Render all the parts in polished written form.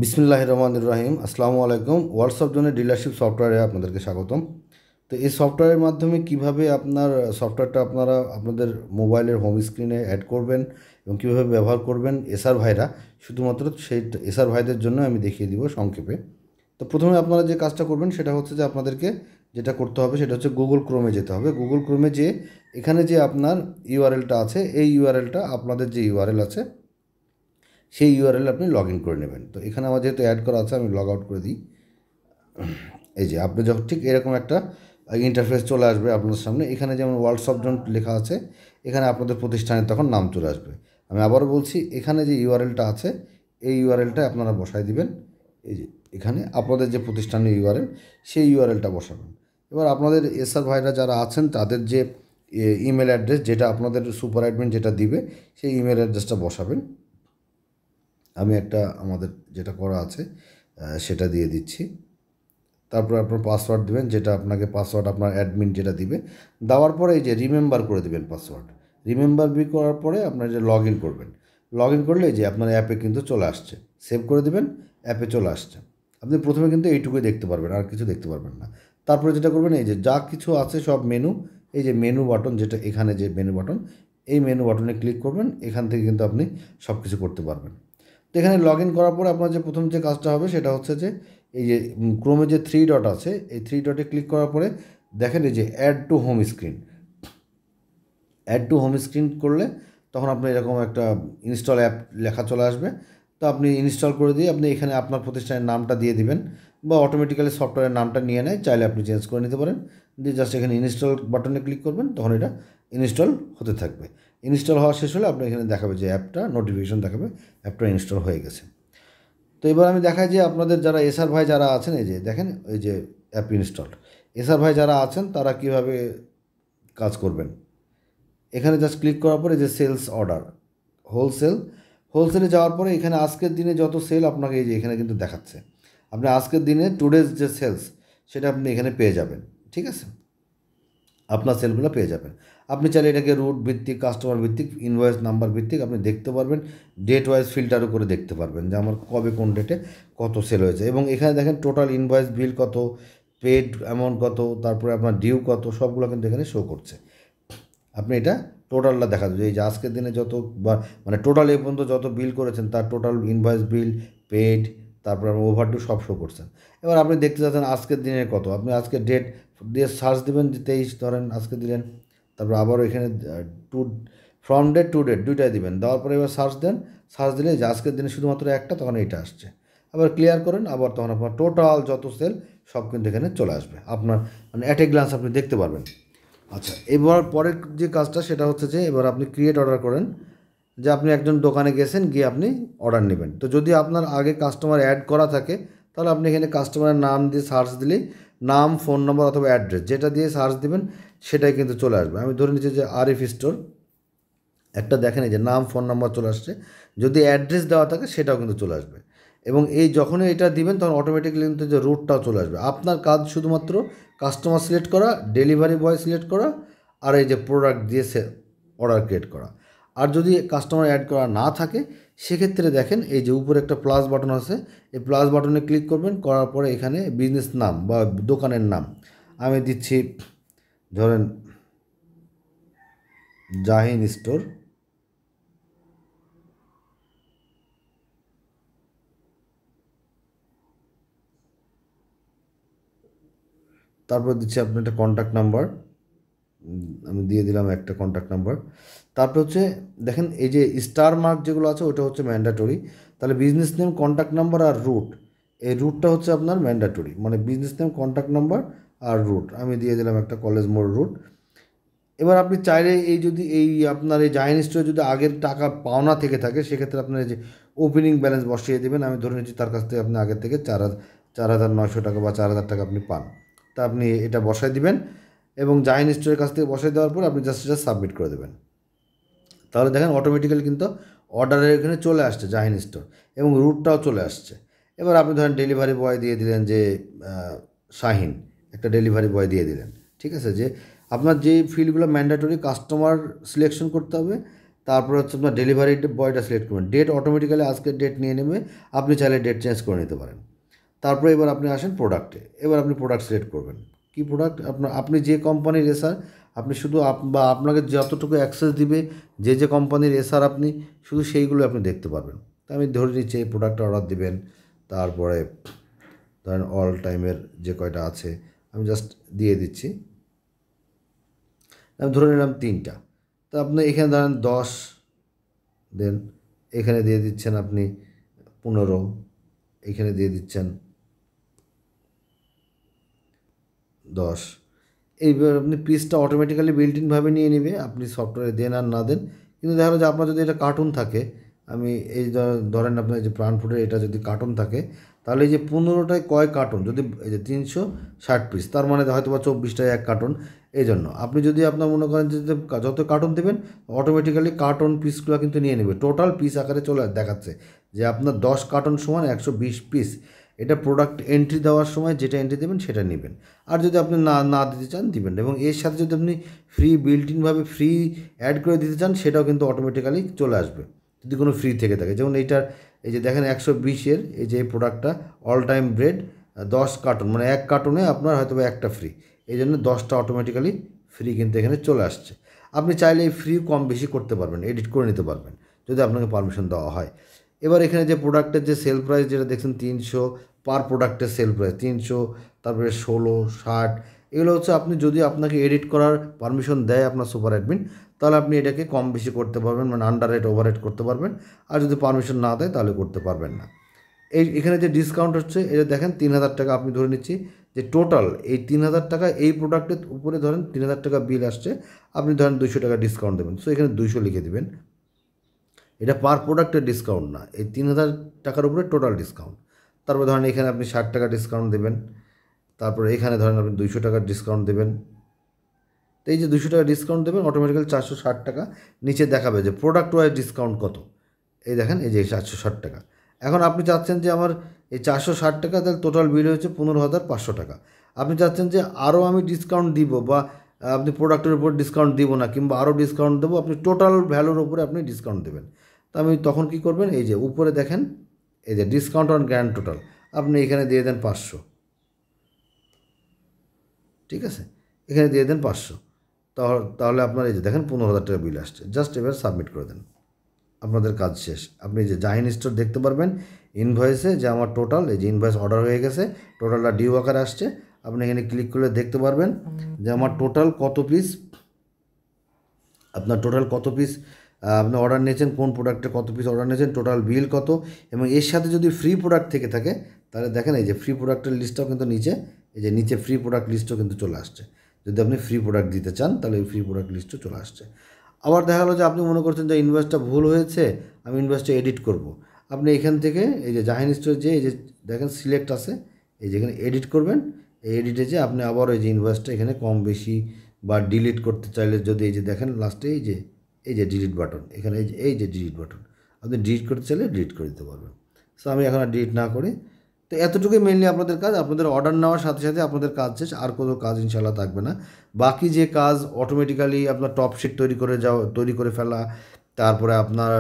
বিসমিল্লাহির রহমানির রহিম। আসসালামু আলাইকুম। হোয়াটসঅ্যাপ জোনের ডিলারশিপ সফটওয়্যারে আপনাদেরকে স্বাগতম। তো এই সফটওয়্যারের মাধ্যমে কিভাবে আপনার সফটওয়্যারটা আপনারা আপনাদের মোবাইলের হোম স্ক্রিনে অ্যাড করবেন এবং কীভাবে ব্যবহার করবেন এসআর ভাইরা, শুধুমাত্র সেই এসআর ভাইদের জন্য আমি দেখিয়ে দিব সংক্ষেপে। তো প্রথমে আপনারা যে কাজটা করবেন সেটা হচ্ছে যে আপনাদেরকে যেটা করতে হবে সেটা হচ্ছে গুগল ক্রোমে যেতে হবে। গুগল ক্রোমে যেয়ে এখানে যে আপনার ইউআরএলটা আছে, এই ইউআরএলটা আপনাদের যে ইউআরএল আছে সেই ইউআরএল আপনি লগ ইন করে নেবেন। তো এখানে আমার যেহেতু অ্যাড করা আছে আমি লগ আউট করে দিই। এই যে আপনি যখন ঠিক এরকম একটা ইন্টারফেস চলে আসবে আপনার সামনে, এখানে যেমন হোয়াটসঅ্যাপ জোন লেখা আছে, এখানে আপনাদের প্রতিষ্ঠানের তখন নাম চলে আসবে। আমি আবারও বলছি, এখানে যে ইউআরএলটা আছে এই ইউআরএলটা আপনারা বসায় দিবেন। এই যে এখানে আপনাদের যে প্রতিষ্ঠানের ইউআরএল সেই ইউআরএলটা বসাবেন। এবার আপনাদের এসআর ভাইরা যারা আছেন তাদের যে ইমেল অ্যাড্রেস, যেটা আপনাদের সুপার অ্যাডমিন যেটা দিবে, সেই ইমেল অ্যাড্রেসটা বসাবেন। আমি একটা আমাদের যেটা করা আছে সেটা দিয়ে দিচ্ছি। তারপর আপনার পাসওয়ার্ড দেবেন, যেটা আপনাকে পাসওয়ার্ড আপনার অ্যাডমিন যেটা দিবে। দেওয়ার পরে এই যে রিমেম্বার করে দেবেন পাসওয়ার্ড। রিমেম্বার করার পরে আপনার যে লগ ইন করবেন, লগ ইন করলে যে আপনার অ্যাপে কিন্তু চলে আসছে, সেভ করে দেবেন, অ্যাপে চলে আসছে। আপনি প্রথমে কিন্তু এইটুকুই দেখতে পারবেন, আর কিছু দেখতে পারবেন না। তারপরে যেটা করবেন, এই যে যা কিছু আছে সব মেনু, এই যে মেনু বাটন, যেটা এখানে যে মেনু বাটন, এই মেনু বাটনে ক্লিক করবেন। এখান থেকে কিন্তু আপনি সব কিছু করতে পারবেন। তো এখানে লগ ইন করার পরে আপনার যে প্রথম যে কাজটা হবে সেটা হচ্ছে যে এই যে ক্রোমে যে থ্রি ডট আছে, এই থ্রি ডটে ক্লিক করার পরে দেখেন এই যে add to home screen, add to home screen করলে তখন আপনি এরকম একটা ইনস্টল অ্যাপ লেখা চলে আসবে। তো আপনি ইনস্টল করে দিয়ে আপনি এখানে আপনার প্রতিষ্ঠানের নামটা দিয়ে দিবেন, বা অটোমেটিক্যালি সফটওয়্যারের নামটা নিয়ে নেয়, চাইলে আপনি চেঞ্জ করে নিতে পারেন। দিয়ে জাস্ট এখানে ইনস্টল বাটনে ক্লিক করবেন, তখন এটা ইনস্টল হতে থাকবে। ইনস্টল হওয়া শেষ হলে আপনি এখানে দেখাবে যে অ্যাপটা নোটিফিকেশন দেখাবে অ্যাপটা ইনস্টল হয়ে গেছে। তো এবার আমি দেখাই যে আপনাদের যারা এসআর ভাই যারা আছেন, এই যে দেখেন এই যে অ্যাপ ইনস্টল, এসআর ভাই যারা আছেন তারা কিভাবে কাজ করবেন। এখানে জাস্ট ক্লিক করার পরে যে সেলস অর্ডার, হোলসেল, হোলসেলে যাওয়ার পরে এখানে আজকের দিনে যত সেল আপনাকে এই যে এখানে কিন্তু দেখাচ্ছে। আপনি আজকের দিনে টুডেজ যে সেলস সেটা আপনি এখানে পেয়ে যাবেন। ঠিক আছে, আপনার সেলগুলো পেয়ে যাবেন। আপনি চাইলে এটাকে রুট ভিত্তিক, কাস্টমার ভিত্তিক, ইনভয়েস নাম্বার ভিত্তিক আপনি দেখতে পারবেন। ডেট ওয়াইজ ফিল্টারও করে দেখতে পারবেন যে আমার কবে কোন ডেটে কত সেল হয়েছে। এবং এখানে দেখেন টোটাল ইনভয়েস বিল কত, পেড অ্যামাউন্ট কত, তারপরে আপনার ডিউ কত, সবগুলো কিন্তু এখানে শো করছে। আপনি এটা টোটালটা দেখা যাবে, এই যে আজকের দিনে যত বা মানে টোটাল এ পর্যন্ত যত বিল করেছেন তার টোটাল ইনভয়েস বিল, পেড, তারপর আপনি ওভারডু সব শো করছেন। এবার আপনি দেখতে চাচ্ছেন আজকের দিনের কত, আপনি আজকের ডেট দিয়ে সার্চ দেবেন, যে 23 ধরেন আজকে দিলেন। তারপর আবারও এখানে to, from date to date দুইটাই দিবেন। দেওয়ার পরে এবার সার্চ দেন, সার্চ দিলে যে আজকের দিনে শুধুমাত্র একটা, তখন এইটা আসছে। আবার ক্লিয়ার করেন, আবার তখন আপনার টোটাল যত সেল সব কিন্তু এখানে চলে আসবে। আপনার মানে অ্যাট এ গ্লান্স আপনি দেখতে পারবেন। আচ্ছা, এবার পরের যে কাজটা সেটা হচ্ছে যে এবার আপনি ক্রিয়েট অর্ডার করেন, যে আপনি একজন দোকানে গেছেন, গিয়ে আপনি অর্ডার নেবেন। তো যদি আপনার আগে কাস্টমার অ্যাড করা থাকে তাহলে আপনি এখানে কাস্টমারের নাম দিয়ে সার্চ দিলেই নাম, ফোন নম্বর অথবা অ্যাড্রেস যেটা দিয়ে সার্চ দিবেন সেটাই কিন্তু চলে আসবে। আমি ধরে নিচ্ছি যে আরিফ স্টোর, একটা দেখেন এই যে নাম, ফোন নাম্বার চলে আসছে। যদি অ্যাড্রেস দেওয়া থাকে সেটাও কিন্তু চলে আসবে। এবং এই যখনই এটা দিবেন তখন অটোমেটিক্যালি কিন্তু যে রুটটাও চলে আসবে। আপনার কাজ শুধুমাত্র কাস্টমার সিলেক্ট করা, ডেলিভারি বয় সিলেক্ট করা, আর এই যে প্রোডাক্ট দিয়ে অর্ডার ক্রিয়েট করা। আর যদি কাস্টমার অ্যাড করা না থাকে সেক্ষেত্রে দেখেন এই যে উপরে একটা প্লাস বাটন আছে, এই প্লাস বাটনে ক্লিক করবেন, করার পরে এখানে বিজনেস নাম বা দোকানের নাম আমি দিচ্ছি, ধরেন জাহিন স্টোর। তারপর দিচ্ছি আপনার একটা কন্ট্যাক্ট নাম্বার, আমি দিয়ে দিলাম একটা কন্ট্যাক্ট নাম্বার। তারপর হচ্ছে দেখেন এই যে স্টার মার্ক যেগুলো আছে ওটা হচ্ছে ম্যান্ডাটরি। তাহলে বিজনেস নেম, কন্ট্যাক্ট নাম্বার আর রুট, এই রুটটা হচ্ছে আপনার ম্যান্ডাটরি, মানে বিজনেস নেম, কন্ট্যাক্ট নাম্বার আর রুট আমি দিয়ে দিলাম একটা কলেজ মোড় রুট। এবার আপনি চাইলে এই যদি এই আপনার এই জায়েন্ট স্টোরে যদি আগের টাকা পাওনা থেকে থাকে সেক্ষেত্রে আপনার এই যে ওপেনিং ব্যালেন্স বসিয়ে দেবেন। আমি ধরে নিচ্ছি তার কাছ থেকে আপনি আগের থেকে 4,900 টাকা বা 4,000 টাকা আপনি পান, তা আপনি এটা বসায় দিবেন। এবং জায়েন্ট স্টোরের কাছ থেকে বসায় দেওয়ার পর আপনি জাস্ট এটা সাবমিট করে দেবেন। তাহলে দেখেন অটোমেটিক্যালি কিন্তু অর্ডারের এখানে চলে আসছে জাহিন স্টোর, এবং রুটটাও চলে আসছে। এবার আপনি ধরেন ডেলিভারি বয় দিয়ে দিলেন যে শাহিন, একটা ডেলিভারি বয় দিয়ে দিলেন। ঠিক আছে, যে আপনার যে ফিল্ডগুলো ম্যান্ডেটরি কাস্টমার সিলেকশন করতে হবে, তারপরে হচ্ছে আপনার ডেলিভারি বয়টা সিলেক্ট করবেন, ডেট অটোমেটিক্যালি আজকের ডেট নিয়ে নেবে, আপনি চাইলে ডেট চেঞ্জ করে নিতে পারেন। তারপরে এবার আপনি আসেন প্রোডাক্টে, এবার আপনি প্রোডাক্ট সিলেক্ট করবেন, কী প্রোডাক্ট আপনি যে কোম্পানির এসআর, আপনি শুধু বা আপনাকে যতটুকু অ্যাক্সেস দিবে যে কোম্পানির এসআর আপনি শুধু সেইগুলো আপনি দেখতে পারবেন। তা আমি ধরে নিচ্ছি এই প্রোডাক্টটা অর্ডার দিবেন, তারপরে ধরেন অল টাইমের যে কয়টা আছে আমি জাস্ট দিয়ে দিচ্ছি, আমি ধরে নিলাম 3টা। তো আপনি এখানে ধরেন 10 দেন, এখানে দিয়ে দিচ্ছেন আপনি 15, এখানে দিয়ে দিচ্ছেন 10। এইবার আপনি পিসটা অটোমেটিক্যালি বিল্ট ইনভাবে নিয়ে নেবে, আপনি সফটওয়্যারে দেন আর না দেন। কিন্তু দেখা গেলো যে আপনার যদি এটা কার্টুন থাকে, আমি এই ধরেন আপনার যে প্রাণ ফুডের এটা যদি কার্টুন থাকে, তাহলে এই যে 15টায় কয় কার্টুন, যদি এই যে 360 পিস, তার মানে হয়তো বা 24টায় এক কার্টুন। এই জন্য আপনি যদি আপনার মনে করেন যে যত কার্টুন দেবেন অটোমেটিক্যালি কার্টুন পিসগুলো কিন্তু নিয়ে নেবে, টোটাল পিস আকারে চলে দেখাচ্ছে যে আপনার 10 কার্টুন সমান 120 পিস। এটা প্রোডাক্ট এন্ট্রি দেওয়ার সময় যেটা এন্ট্রি দেবেন সেটা নেবেন। আর যদি আপনি না দিতে চান দিবেন না, এবং এর সাথে যদি আপনি ফ্রি বিল্ট ইনভাবে ফ্রি অ্যাড করে দিতে চান সেটাও কিন্তু অটোমেটিক্যালি চলে আসবে যদি কোনো ফ্রি থেকে থাকে। যেমন এইটার এই যে দেখেন 120-এর এই যে এই প্রোডাক্টটা অল টাইম ব্রেড 10 কার্টুন, মানে এক কার্টুনে আপনার হয়তো একটা ফ্রি, এই জন্য 10টা অটোমেটিক্যালি ফ্রি কিন্তু এখানে চলে আসছে। আপনি চাইলে এই ফ্রি কম বেশি করতে পারবেন, এডিট করে নিতে পারবেন যদি আপনাকে পারমিশন দেওয়া হয়। এবার এখানে যে প্রোডাক্টের যে সেল প্রাইস যেটা দেখছেন 300 পার প্রোডাক্টের সেল প্রাইস 300, তারপরে 16, 60, এগুলো হচ্ছে আপনি যদি আপনাকে এডিট করার পারমিশন দেয় আপনার সুপার অ্যাডমিন, তাহলে আপনি এটাকে কম বেশি করতে পারবেন, মানে আন্ডার রেট ওভার রেট করতে পারবেন। আর যদি পারমিশন না দেয় তাহলে করতে পারবেন না। এখানে যে ডিসকাউন্ট হচ্ছে এটা দেখেন 3000 টাকা, আপনি ধরে নিচ্ছি যে টোটাল এই 3000 টাকা এই প্রোডাক্টের উপরে ধরেন 3000 টাকা বিল আসছে, আপনি ধরেন 200 টাকা ডিসকাউন্ট দেবেন, সো এখানে 200 লিখে দেবেন। এটা পার প্রোডাক্টের ডিসকাউন্ট না, এই 3000 টাকার উপরে টোটাল ডিসকাউন্ট। তারপর ধরেন এখানে আপনি 60 টাকা ডিসকাউন্ট দেবেন, তারপরে এখানে ধরেন আপনি 200 টাকার ডিসকাউন্ট দেবেন। তো এই যে 200 টাকা ডিসকাউন্ট দেবেন অটোমেটিক্যালি 460 টাকা নিচে দেখাবে যে প্রোডাক্ট ওয়াইজ ডিসকাউন্ট কত। এই দেখেন এই যে 460 টাকা। এখন আপনি চাচ্ছেন যে আমার এই 460 টাকা, তাহলে টোটাল বিল হয়েছে 15,500 টাকা। আপনি চাচ্ছেন যে আরও আমি ডিসকাউন্ট দিব, বা আপনি প্রোডাক্টের উপর ডিসকাউন্ট দিব না, কিংবা আরও ডিসকাউন্ট দেবো, আপনি টোটাল ভ্যালুর উপরে আপনি ডিসকাউন্ট দেবেন। তো আমি তখন কী করবেন, এই যে উপরে দেখেন এই যে ডিসকাউন্ট অন গ্র্যান্ড টোটাল, আপনি এখানে দিয়ে দেন 500, ঠিক আছে, এখানে দিয়ে দেন 500। তাহলে আপনার এই যে দেখেন 15,000 টাকা বিল আসছে, জাস্ট এবার সাবমিট করে দেন, আপনাদের কাজ শেষ। আপনি যে জাহিন স্টোর দেখতে পারবেন ইনভয়েসে যে আমার টোটাল এই যে ইনভয়েস অর্ডার হয়ে গেছে, টোটালটা ডিউ আকারে আসছে। আপনি এখানে ক্লিক করলে দেখতে পারবেন যে আমার টোটাল কত পিস, আপনার টোটাল কত পিস আপনি অর্ডার নিয়েছেন, কোন প্রোডাক্টে কত পিস অর্ডার নিয়েছেন, টোটাল বিল কত। এবং এর সাথে যদি ফ্রি প্রোডাক্ট থেকে থাকে তাহলে দেখেন এই যে ফ্রি প্রোডাক্টের লিস্টটাও কিন্তু নিচে, এই যে নিচে ফ্রি প্রোডাক্ট লিস্টও কিন্তু চলে আসছে। যদি আপনি ফ্রি প্রোডাক্ট দিতে চান তাহলে এই ফ্রি প্রোডাক্ট লিস্টও চলে আসছে। আবার দেখা গেলো যে আপনি মনে করছেন যে ইনভয়েসটা ভুল হয়েছে, আমি ইনভয়েসটা এডিট করব। আপনি এখান থেকে এই যে জাহিন স্টোর যে এই যে দেখেন সিলেক্ট আছে, এই যেখানে এডিট করবেন, এই এডিটে যে আপনি আবার এই যে ইনভয়েসটা এখানে কম বেশি বা ডিলিট করতে চাইলে, যদি এই যে দেখেন লাস্টে এই যে ডিলিট বাটন, এখানে এই যে ডিলিট বাটন, আপনি ডিলিট করতে চাইলে ডিলিট করে দিতে পারবেন। সো আমি এখন আর ডিলিট না করি। তো এতটুকুই মেনলি আপনাদের কাজ, আপনাদের অর্ডার নেওয়ার সাথে সাথে আপনাদের কাজ শেষ, আর কোনো কাজ ইনশাল্লাহ থাকবে না। বাকি যে কাজ অটোমেটিক্যালি আপনার টপ শিট তৈরি করে ফেলা, তারপরে আপনার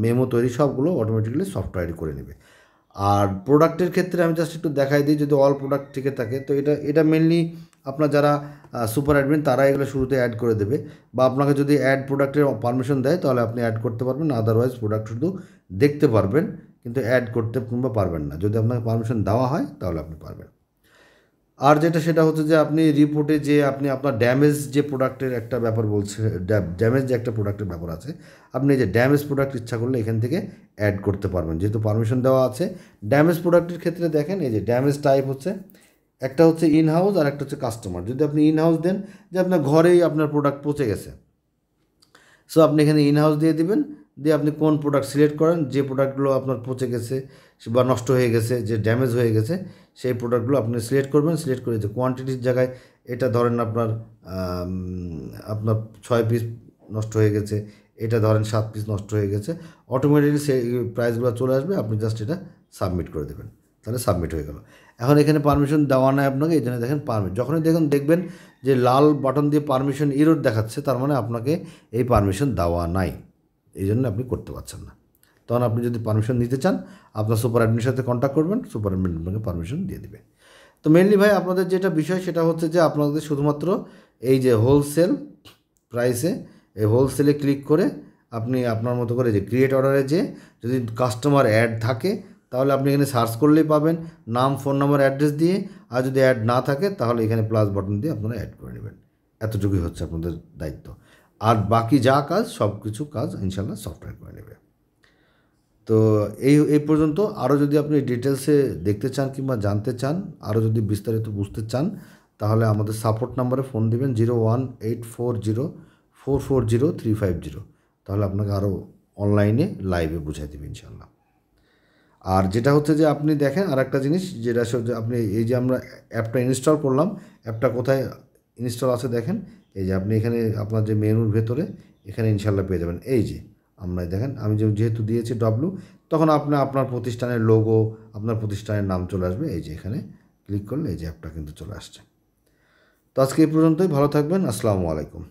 মেমো তৈরি, সবগুলো অটোমেটিক্যালি সফটওয়্যারই করে নেবে। আর প্রোডাক্টের ক্ষেত্রে আমি জাস্ট একটু দেখাই দিই, যদি অল প্রোডাক্ট থেকে থাকে তো এটা মেনলি আপনার যারা সুপার অ্যাডমিন তারা এগুলো শুরুতে অ্যাড করে দেবে, বা আপনাকে যদি অ্যাড প্রোডাক্টের পারমিশন দেয় তাহলে আপনি অ্যাড করতে পারবেন, আদারওয়াইজ প্রোডাক্ট শুধু দেখতে পারবেন কিন্তু অ্যাড করতে কিংবা পারবেন না। যদি আপনাকে পারমিশন দেওয়া হয় তাহলে আপনি পারবেন। আর সেটা হচ্ছে যে আপনি রিপোর্টে যে আপনি আপনার ড্যামেজ যে প্রোডাক্টের একটা ব্যাপার বলছে, ড্যামেজ যে একটা প্রোডাক্টের ব্যাপার আছে, আপনি যে ড্যামেজ প্রোডাক্ট ইচ্ছা করলে এখান থেকে অ্যাড করতে পারবেন, যেহেতু পারমিশন দেওয়া আছে। ড্যামেজ প্রোডাক্টের ক্ষেত্রে দেখেন এই যে ড্যামেজ টাইপ হচ্ছে, একটা হচ্ছে ইন হাউস আর একটা হচ্ছে কাস্টমার। যদি আপনি ইন হাউস দেন যে আপনার ঘরেই আপনার প্রোডাক্ট পচে গেছে, সো আপনি এখানে ইন হাউস দিয়ে দিবেন, দিয়ে আপনি কোন প্রোডাক্ট সিলেক্ট করেন, যে প্রোডাক্টগুলো আপনার পচে গেছে বা নষ্ট হয়ে গেছে, যে ড্যামেজ হয়ে গেছে, সেই প্রোডাক্টগুলো আপনি সিলেক্ট করবেন। সিলেক্ট করে যে কোয়ান্টিটির জায়গায় এটা ধরেন আপনার 6 পিস নষ্ট হয়ে গেছে, এটা ধরেন 7 পিস নষ্ট হয়ে গেছে, অটোমেটিকলি সেই প্রাইসগুলো চলে আসবে, আপনি জাস্ট এটা সাবমিট করে দেবেন, তাহলে সাবমিট হয়ে গেল। এখন এখানে পারমিশন দেওয়া নাই আপনাকে, এই জন্য দেখেন পারমিট, যখনই দেখবেন যে লাল বাটন দিয়ে পারমিশন ইরর দেখাচ্ছে, তার মানে আপনাকে এই পারমিশন দেওয়া নাই, এই জন্য আপনি করতে পারছেন না। তখন আপনি যদি পারমিশন নিতে চান আপনার সুপার অ্যাডমিনের সাথে কন্ট্যাক্ট করবেন, সুপার অ্যাডমিন আপনাকে পারমিশন দিয়ে দেবে। তো মেনলি ভাই আপনাদের যেটা বিষয় সেটা হচ্ছে যে আপনাদের শুধুমাত্র এই যে হোলসেল প্রাইসে, এই হোলসেলে ক্লিক করে আপনি আপনার মতো করে যে ক্রিয়েট অর্ডারে যে যদি কাস্টমার অ্যাড থাকে তাহলে আপনি এখানে সার্চ করলেই পাবেন, নাম, ফোন নাম্বার, অ্যাড্রেস দিয়ে। আর যদি অ্যাড না থাকে তাহলে এখানে প্লাস বাটন দিয়ে আপনারা অ্যাড করে নেবেন। এতটুকুই হচ্ছে আপনাদের দায়িত্ব। আর বাকি যা কাজ সব কিছু কাজ ইনশাল্লাহ সফটওয়্যার করে নেবে। তো এই পর্যন্ত। আরও যদি আপনি ডিটেলসে দেখতে চান কিংবা জানতে চান, আরও যদি বিস্তারিত বুঝতে চান, তাহলে আমাদের সাপোর্ট নাম্বারে ফোন দেবেন 01840440 350। তাহলে আপনাকে আরও অনলাইনে লাইভে বুঝাই দেবে ইনশাল্লাহ। আর যেটা হচ্ছে যে আপনি দেখেন আর একটা জিনিস, যেটা হচ্ছে আপনি এই যে আমরা অ্যাপটা ইনস্টল করলাম, অ্যাপটা কোথায় ইনস্টল আছে দেখেন। এই যে আপনি এখানে আপনার যে মেনুর ভেতরে এখানে ইনশাল্লাহ পেয়ে যাবেন। এই যে আমরা দেখেন আমি যেহেতু দিয়েছি ডব্লু, তখন আপনার প্রতিষ্ঠানের লোগো, আপনার প্রতিষ্ঠানের নাম চলে আসবে। এই যে এখানে ক্লিক করলে এই যে অ্যাপটা কিন্তু চলে আসছে। তো আজকে এই পর্যন্তই। ভালো থাকবেন। আসসালামু আলাইকুম।